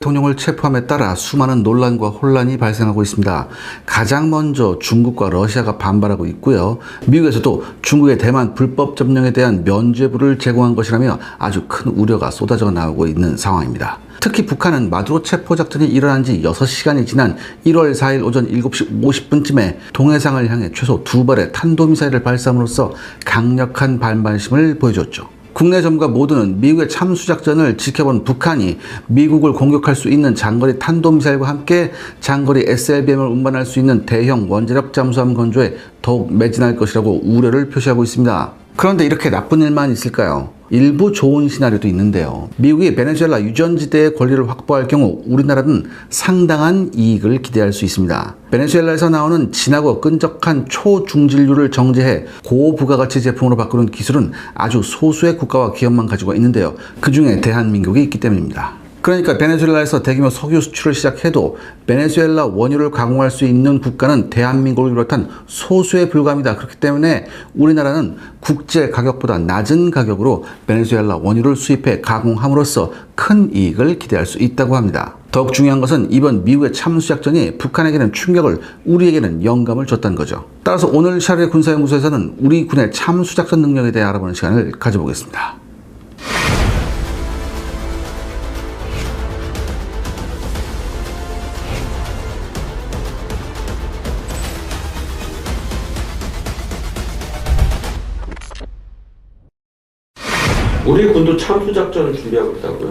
대통령을 체포함에 따라 수많은 논란과 혼란이 발생하고 있습니다. 가장 먼저 중국과 러시아가 반발하고 있고요. 미국에서도 중국의 대만 불법 점령에 대한 면죄부를 제공한 것이라며 아주 큰 우려가 쏟아져 나오고 있는 상황입니다. 특히 북한은 마두로 체포 작전이 일어난 지 6시간이 지난 1월 4일 오전 7시 50분쯤에 동해상을 향해 최소 2발의 탄도미사일을 발사함으로써 강력한 반발심을 보여줬죠. 국내 전문가 모두는 미국의 참수작전을 지켜본 북한이 미국을 공격할 수 있는 장거리 탄도미사일과 함께 장거리 SLBM을 운반할 수 있는 대형 원자력 잠수함 건조에 더욱 매진할 것이라고 우려를 표시하고 있습니다. 그런데 이렇게 나쁜 일만 있을까요? 일부 좋은 시나리오도 있는데요. 미국이 베네수엘라 유전지대의 권리를 확보할 경우 우리나라는 상당한 이익을 기대할 수 있습니다. 베네수엘라에서 나오는 진하고 끈적한 초중질류를 정제해 고부가가치 제품으로 바꾸는 기술은 아주 소수의 국가와 기업만 가지고 있는데요. 그 중에 대한민국이 있기 때문입니다. 그러니까 베네수엘라에서 대규모 석유 수출을 시작해도 베네수엘라 원유를 가공할 수 있는 국가는 대한민국을 비롯한 소수에 불과합니다. 그렇기 때문에 우리나라는 국제 가격보다 낮은 가격으로 베네수엘라 원유를 수입해 가공함으로써 큰 이익을 기대할 수 있다고 합니다. 더욱 중요한 것은 이번 미국의 참수작전이 북한에게는 충격을, 우리에게는 영감을 줬다는 거죠. 따라서 오늘 샤르의 군사연구소에서는 우리 군의 참수작전 능력에 대해 알아보는 시간을 가져보겠습니다. 우리 군도 참수작전을 준비하고 있다고요?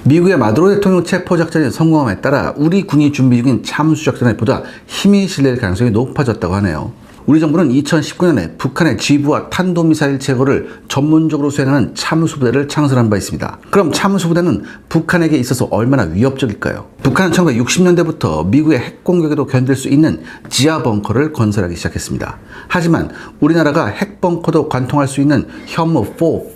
미국의 마두로 대통령 체포작전이 성공함에 따라 우리 군이 준비 중인 참수작전에 보다 힘이 실릴 가능성이 높아졌다고 하네요. 우리 정부는 2019년에 북한의 지부와 탄도미사일 제거를 전문적으로 수행하는 참수부대를 창설한 바 있습니다. 그럼 참수부대는 북한에게 있어서 얼마나 위협적일까요? 북한은 1960년대부터 미국의 핵공격에도 견딜 수 있는 지하 벙커를 건설하기 시작했습니다. 하지만 우리나라가 핵벙커도 관통할 수 있는 현무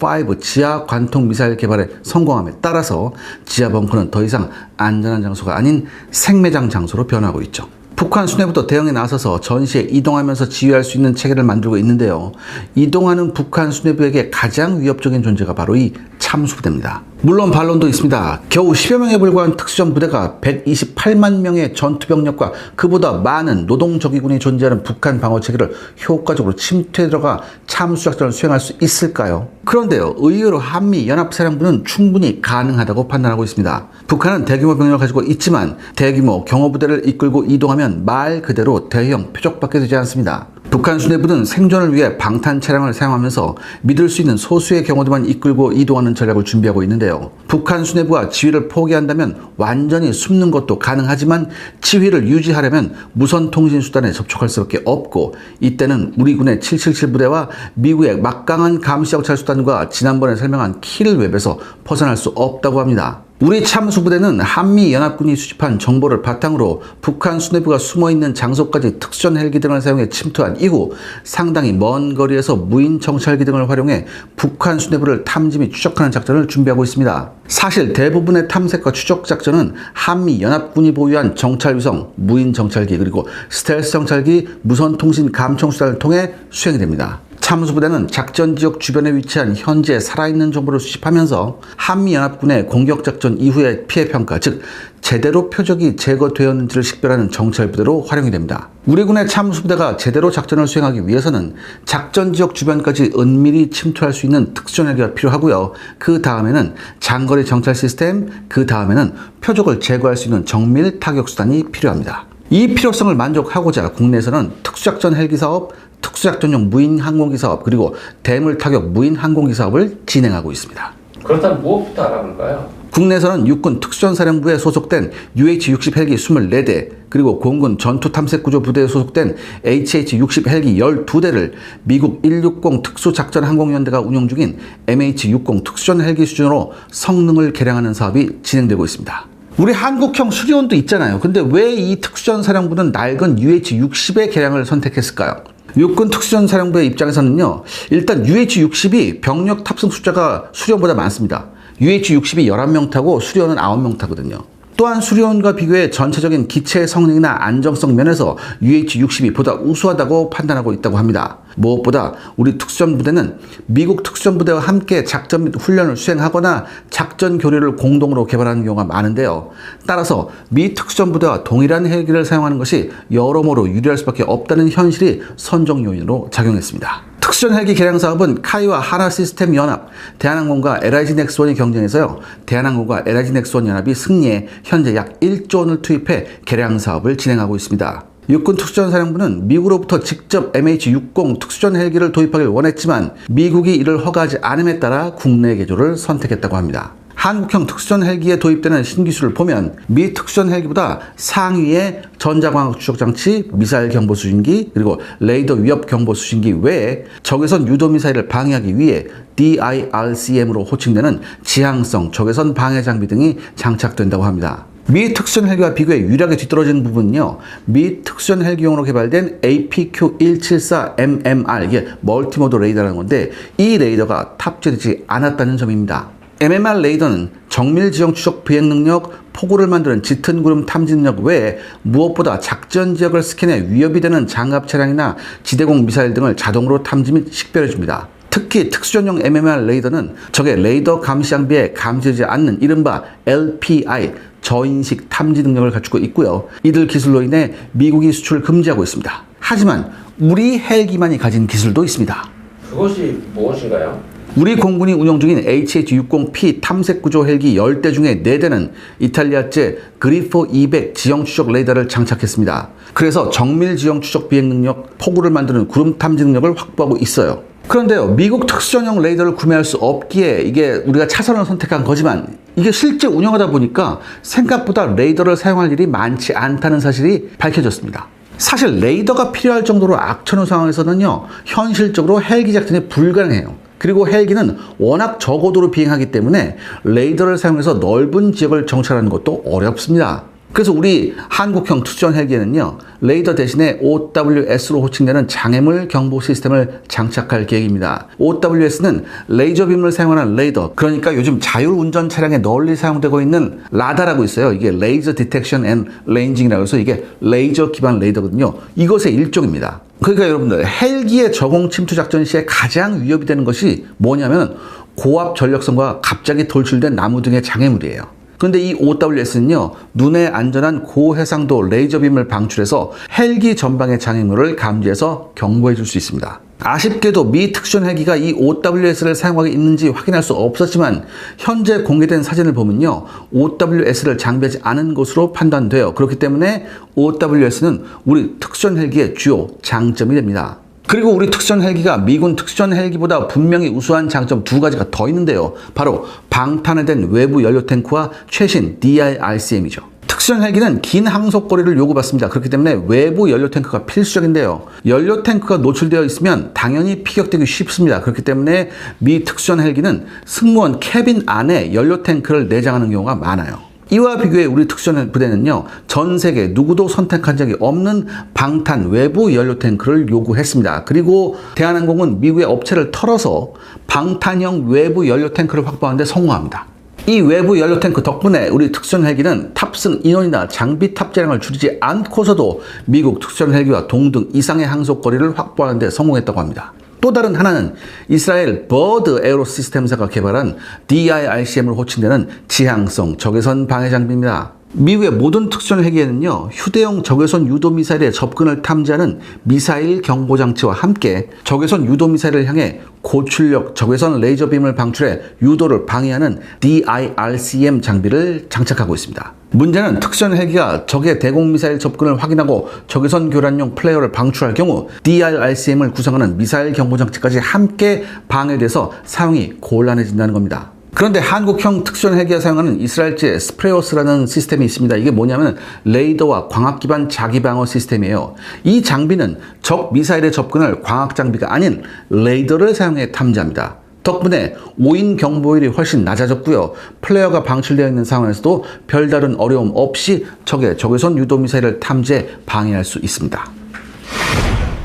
4, 5 지하 관통 미사일 개발에 성공함에 따라서 지하 벙커는 더 이상 안전한 장소가 아닌 생매장 장소로 변하고 있죠. 북한 수뇌부도 대응에 나서서 전시에 이동하면서 지휘할 수 있는 체계를 만들고 있는데요. 이동하는 북한 수뇌부에게 가장 위협적인 존재가 바로 이 참수부대입니다. 물론 반론도 있습니다. 겨우 10여 명에 불과한 특수정 부대가 128만 명의 전투병력과 그보다 많은 노동적기군이 존재하는 북한 방어체계를 효과적으로 침투해 들어가 참수작전을 수행할 수 있을까요? 그런데요, 의외로 한미연합사령부는 충분히 가능하다고 판단하고 있습니다. 북한은 대규모 병력을 가지고 있지만 대규모 경호부대를 이끌고 이동하면 말 그대로 대형 표적밖에 되지 않습니다. 북한 수뇌부는 생존을 위해 방탄 차량을 사용하면서 믿을 수 있는 소수의 경호대만 이끌고 이동하는 전략을 준비하고 있는데요. 북한 수뇌부가 지휘를 포기한다면 완전히 숨는 것도 가능하지만 지휘를 유지하려면 무선 통신 수단에 접촉할 수밖에 없고, 이때는 우리 군의 777 부대와 미국의 막강한 감시 역찰 수단과 지난번에 설명한 킬웹에서 벗어날 수 없다고 합니다. 우리 참수부대는 한미연합군이 수집한 정보를 바탕으로 북한 수뇌부가 숨어있는 장소까지 특수전 헬기 등을 사용해 침투한 이후 상당히 먼 거리에서 무인 정찰기 등을 활용해 북한 수뇌부를 탐지 및 추적하는 작전을 준비하고 있습니다. 사실 대부분의 탐색과 추적 작전은 한미연합군이 보유한 정찰위성, 무인 정찰기, 그리고 스텔스 정찰기, 무선 통신 감청 수단을 통해 수행이 됩니다. 참수부대는 작전지역 주변에 위치한 현재 살아있는 정보를 수집하면서 한미연합군의 공격작전 이후의 피해평가, 즉 제대로 표적이 제거되었는지를 식별하는 정찰부대로 활용이 됩니다. 우리 군의 참수부대가 제대로 작전을 수행하기 위해서는 작전지역 주변까지 은밀히 침투할 수 있는 특수전헬기가 필요하고요. 그 다음에는 장거리 정찰 시스템, 그 다음에는 표적을 제거할 수 있는 정밀 타격수단이 필요합니다. 이 필요성을 만족하고자 국내에서는 특수작전 헬기 사업, 특수작전용 무인 항공기 사업, 그리고 대물 타격 무인 항공기 사업을 진행하고 있습니다. 그렇다면 무엇부터 알아볼까요? 국내에서는 육군 특수전사령부에 소속된 UH-60 헬기 24대, 그리고 공군 전투탐색구조 부대에 소속된 HH-60 헬기 12대를 미국 160 특수작전항공연대가 운용 중인 MH-60 특수전 헬기 수준으로 성능을 개량하는 사업이 진행되고 있습니다. 우리 한국형 수리온도 있잖아요. 근데 왜 이 특수전사령부는 낡은 UH-60의 개량을 선택했을까요? 육군 특수전사령부의 입장에서는요, 일단 UH-60이 병력 탑승 숫자가 수리온보다 많습니다. UH-60이 11명 타고 수리온은 9명 타거든요. 또한 수리온과 비교해 전체적인 기체 성능이나 안정성 면에서 UH-60이 보다 우수하다고 판단하고 있다고 합니다. 무엇보다 우리 특수전부대는 미국 특수전부대와 함께 작전 및 훈련을 수행하거나 작전 교류를 공동으로 개발하는 경우가 많은데요. 따라서 미 특수전부대와 동일한 헬기를 사용하는 것이 여러모로 유리할 수밖에 없다는 현실이 선정 요인으로 작용했습니다. 특수전 헬기 개량 사업은 카이와 하나시스템 연합, 대한항공과 LIG 넥스원의 경쟁에서요. 대한항공과 LIG 넥스원 연합이 승리해 현재 약 1조 원을 투입해 개량 사업을 진행하고 있습니다. 육군 특수전사령부는 미국으로부터 직접 MH-60 특수전 헬기를 도입하길 원했지만 미국이 이를 허가하지 않음에 따라 국내 개조를 선택했다고 합니다. 한국형 특수전 헬기에 도입되는 신기술을 보면 미 특수전 헬기보다 상위의 전자광학 추적 장치, 미사일 경보 수신기, 그리고 레이더 위협 경보 수신기 외에 적외선 유도 미사일을 방해하기 위해 DIRCM으로 호칭되는 지향성 적외선 방해 장비 등이 장착된다고 합니다. 미 특수전 헬기와 비교해 유일하게 뒤떨어지는 부분은요. 미 특수전 헬기용으로 개발된 APQ-174MMR, 이게 멀티모드 레이더라는 건데 이 레이더가 탑재되지 않았다는 점입니다. MMR 레이더는 정밀 지형 추적 비행 능력, 폭우를 만드는 짙은 구름 탐지 능력 외에 무엇보다 작전 지역을 스캔해 위협이 되는 장갑 차량이나 지대공 미사일 등을 자동으로 탐지 및 식별해 줍니다. 특히 특수전용 MMR 레이더는 적의 레이더 감시 장비에 감지되지 않는 이른바 LPI, 저인식 탐지 능력을 갖추고 있고요. 이들 기술로 인해 미국이 수출을 금지하고 있습니다. 하지만 우리 헬기만이 가진 기술도 있습니다. 그것이 무엇인가요? 우리 공군이 운영 중인 HH-60P 탐색구조 헬기 10대 중에 4대는 이탈리아제 그리포 200 지형 추적 레이더를 장착했습니다. 그래서 정밀 지형 추적 비행 능력, 폭우를 만드는 구름 탐지 능력을 확보하고 있어요. 그런데요, 미국 특수전용 레이더를 구매할 수 없기에 이게 우리가 차선을 선택한 거지만 이게 실제 운영하다 보니까 생각보다 레이더를 사용할 일이 많지 않다는 사실이 밝혀졌습니다. 사실 레이더가 필요할 정도로 악천후 상황에서는요, 현실적으로 헬기 작전이 불가능해요. 그리고 헬기는 워낙 저고도로 비행하기 때문에 레이더를 사용해서 넓은 지역을 정찰하는 것도 어렵습니다. 그래서 우리 한국형 특수전 헬기에는요, 레이더 대신에 OWS로 호칭되는 장애물 경보 시스템을 장착할 계획입니다. OWS는 레이저빔을 사용하는 레이더, 그러니까 요즘 자율운전 차량에 널리 사용되고 있는 라다라고 있어요. 이게 레이저 디텍션 앤 레인징이라고 해서 이게 레이저 기반 레이더거든요. 이것의 일종입니다. 그러니까 여러분들, 헬기의 저공 침투 작전 시에 가장 위협이 되는 것이 뭐냐면 고압 전력선과 갑자기 돌출된 나무 등의 장애물이에요. 그런데 이 OWS는요, 눈에 안전한 고해상도 레이저빔을 방출해서 헬기 전방의 장애물을 감지해서 경보해 줄 수 있습니다. 아쉽게도 미 특수전 헬기가 이 OWS를 사용하고 있는지 확인할 수 없었지만 현재 공개된 사진을 보면요, OWS를 장비하지 않은 것으로 판단돼요. 그렇기 때문에 OWS는 우리 특수전 헬기의 주요 장점이 됩니다. 그리고 우리 특수전 헬기가 미군 특수전 헬기보다 분명히 우수한 장점 2가지가 더 있는데요. 바로 방탄화된 외부 연료 탱크와 최신 DIRCM이죠. 특수전 헬기는 긴 항속거리를 요구받습니다. 그렇기 때문에 외부 연료 탱크가 필수적인데요. 연료 탱크가 노출되어 있으면 당연히 피격되기 쉽습니다. 그렇기 때문에 미 특수전 헬기는 승무원 캐빈 안에 연료 탱크를 내장하는 경우가 많아요. 이와 비교해 우리 특수전 부대는요, 전 세계 누구도 선택한 적이 없는 방탄 외부 연료 탱크를 요구했습니다. 그리고 대한항공은 미국의 업체를 털어서 방탄형 외부 연료 탱크를 확보하는 데 성공합니다. 이 외부 연료 탱크 덕분에 우리 특수전 헬기는 탑승 인원이나 장비 탑재량을 줄이지 않고서도 미국 특수전 헬기와 동등 이상의 항속거리를 확보하는 데 성공했다고 합니다. 또 다른 하나는 이스라엘 버드 에어로 시스템사가 개발한 DIRCM으로 호칭되는 지향성 적외선 방해 장비입니다. 미국의 모든 특수전 헬기에는요, 휴대용 적외선 유도 미사일의 접근을 탐지하는 미사일 경보 장치와 함께 적외선 유도 미사일을 향해 고출력 적외선 레이저빔을 방출해 유도를 방해하는 DIRCM 장비를 장착하고 있습니다. 문제는 특수전 헬기가 적의 대공미사일 접근을 확인하고 적외선 교란용 플레이어를 방출할 경우 DIRCM을 구성하는 미사일 경보 장치까지 함께 방해돼서 사용이 곤란해진다는 겁니다. 그런데 한국형 특수전 헬기가 사용하는 이스라엘제 스프레오스라는 시스템이 있습니다. 이게 뭐냐면 레이더와 광학 기반 자기 방어 시스템이에요. 이 장비는 적 미사일의 접근을 광학 장비가 아닌 레이더를 사용해 탐지합니다. 덕분에 오인 경보율이 훨씬 낮아졌고요. 플레이어가 방출되어 있는 상황에서도 별다른 어려움 없이 적의 적외선 유도 미사일을 탐지해 방해할 수 있습니다.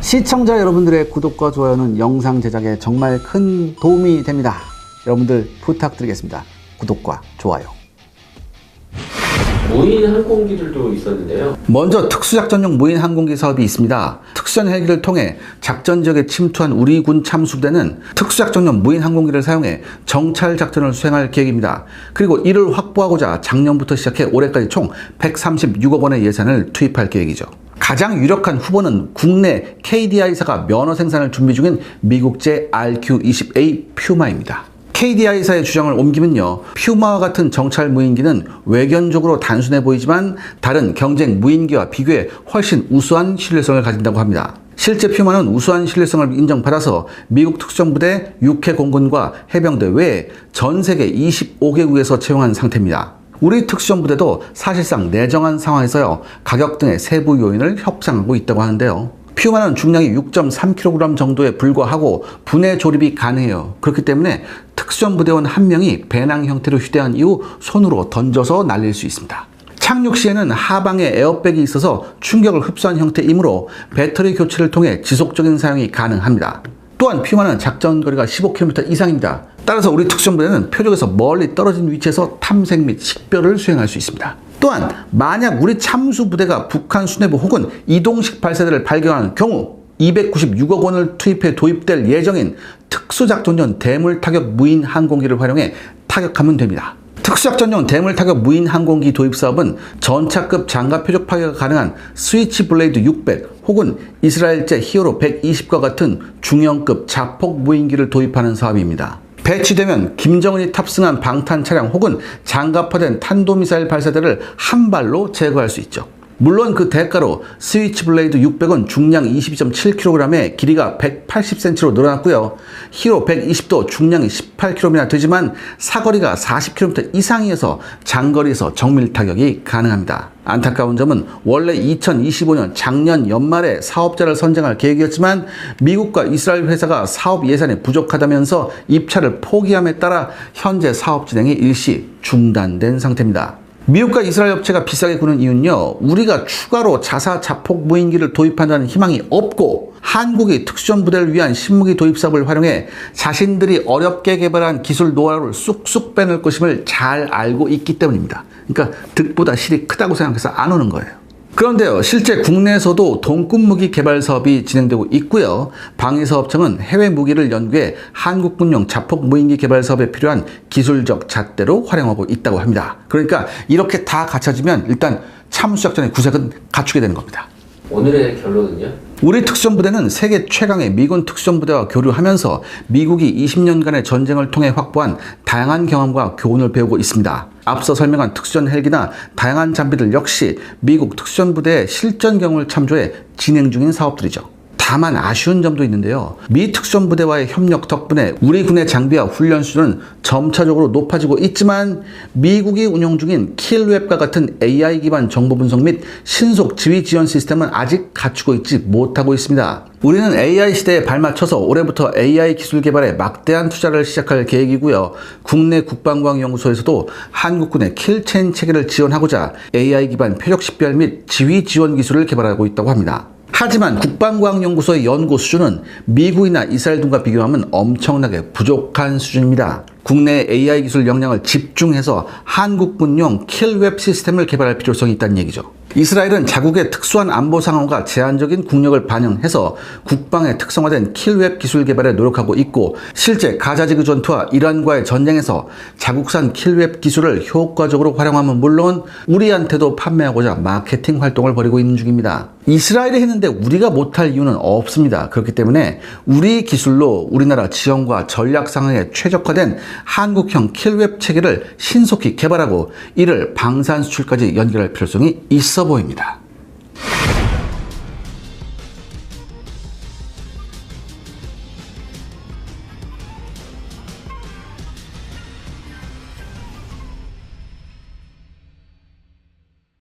시청자 여러분들의 구독과 좋아요는 영상 제작에 정말 큰 도움이 됩니다. 여러분들 부탁드리겠습니다. 구독과 좋아요. 무인 항공기들도 있었는데요. 먼저 특수작전용 무인 항공기 사업이 있습니다. 특수전 헬기를 통해 작전 지역에 침투한 우리 군 참수부대는 특수작전용 무인 항공기를 사용해 정찰 작전을 수행할 계획입니다. 그리고 이를 확보하고자 작년부터 시작해 올해까지 총 136억 원의 예산을 투입할 계획이죠. 가장 유력한 후보는 국내 KDI사가 면허 생산을 준비 중인 미국제 RQ-20A 퓨마입니다. KDI사의 주장을 옮기면요, 퓨마와 같은 정찰 무인기는 외견적으로 단순해 보이지만 다른 경쟁 무인기와 비교해 훨씬 우수한 신뢰성을 가진다고 합니다. 실제 퓨마는 우수한 신뢰성을 인정받아서 미국 특수정부대, 육해 공군과 해병대 외에 전 세계 25개국에서 채용한 상태입니다. 우리 특수정부대도 사실상 내정한 상황에서요, 가격 등의 세부 요인을 협상하고 있다고 하는데요. 퓨마는 중량이 6.3kg 정도에 불과하고 분해 조립이 가능해요. 그렇기 때문에 특수전부대원 한 명이 배낭 형태로 휴대한 이후 손으로 던져서 날릴 수 있습니다. 착륙 시에는 하방에 에어백이 있어서 충격을 흡수한 형태이므로 배터리 교체를 통해 지속적인 사용이 가능합니다. 또한 퓨마는 작전거리가 15km 이상입니다. 따라서 우리 특수전부대는 표적에서 멀리 떨어진 위치에서 탐색 및 식별을 수행할 수 있습니다. 또한 만약 우리 참수부대가 북한 수뇌부 혹은 이동식 발사대를 발견하는 경우 296억 원을 투입해 도입될 예정인 특수작전용 대물타격 무인 항공기를 활용해 타격하면 됩니다. 특수작전용 대물타격 무인 항공기 도입 사업은 전차급 장갑 표적 파괴가 가능한 스위치블레이드 600 혹은 이스라엘제 히어로 120과 같은 중형급 자폭 무인기를 도입하는 사업입니다. 배치되면 김정은이 탑승한 방탄 차량 혹은 장갑화된 탄도미사일 발사대를 한 발로 제거할 수 있죠. 물론 그 대가로 스위치블레이드 600은 중량 22.7kg에 길이가 180cm로 늘어났고요. 히로 120도 중량이 18kg이나 되지만 사거리가 40km 이상이어서 장거리에서 정밀 타격이 가능합니다. 안타까운 점은 원래 2025년 작년 연말에 사업자를 선정할 계획이었지만 미국과 이스라엘 회사가 사업 예산이 부족하다면서 입찰을 포기함에 따라 현재 사업 진행이 일시 중단된 상태입니다. 미국과 이스라엘 업체가 비싸게 구는 이유는요, 우리가 추가로 자사 자폭 무인기를 도입한다는 희망이 없고 한국이 특수전부대를 위한 신무기 도입 사업을 활용해 자신들이 어렵게 개발한 기술 노하우를 쑥쑥 빼낼 것임을 잘 알고 있기 때문입니다. 그러니까 득보다 실이 크다고 생각해서 안 오는 거예요. 그런데요, 실제 국내에서도 동급무기 개발 사업이 진행되고 있고요. 방위사업청은 해외 무기를 연구해 한국군용 자폭 무인기 개발 사업에 필요한 기술적 잣대로 활용하고 있다고 합니다. 그러니까 이렇게 다 갖춰지면 일단 참수작전의 구색은 갖추게 되는 겁니다. 오늘의 결론은요? 우리 특수전부대는 세계 최강의 미군 특수전부대와 교류하면서 미국이 20년간의 전쟁을 통해 확보한 다양한 경험과 교훈을 배우고 있습니다. 앞서 설명한 특수전 헬기나 다양한 장비들 역시 미국 특수전부대의 실전 경험을 참조해 진행 중인 사업들이죠. 다만 아쉬운 점도 있는데요. 미 특수전부대와의 협력 덕분에 우리 군의 장비와 훈련 수준은 점차적으로 높아지고 있지만 미국이 운용 중인 킬웹과 같은 AI 기반 정보 분석 및 신속 지휘 지원 시스템은 아직 갖추고 있지 못하고 있습니다. 우리는 AI 시대에 발맞춰서 올해부터 AI 기술 개발에 막대한 투자를 시작할 계획이고요. 국내 국방과학연구소에서도 한국군의 킬체인 체계를 지원하고자 AI 기반 표적 식별 및 지휘 지원 기술을 개발하고 있다고 합니다. 하지만 국방과학연구소의 연구 수준은 미국이나 이스라엘 등과 비교하면 엄청나게 부족한 수준입니다. 국내 AI 기술 역량을 집중해서 한국군용 킬웹 시스템을 개발할 필요성이 있다는 얘기죠. 이스라엘은 자국의 특수한 안보 상황과 제한적인 국력을 반영해서 국방에 특성화된 킬웹 기술 개발에 노력하고 있고, 실제 가자지구 전투와 이란과의 전쟁에서 자국산 킬웹 기술을 효과적으로 활용하면 물론 우리한테도 판매하고자 마케팅 활동을 벌이고 있는 중입니다. 이스라엘이 했는데 우리가 못할 이유는 없습니다. 그렇기 때문에 우리 기술로 우리나라 지형과 전략 상황에 최적화된 한국형 킬웹 체계를 신속히 개발하고 이를 방산 수출까지 연결할 필요성이 있어 보입니다.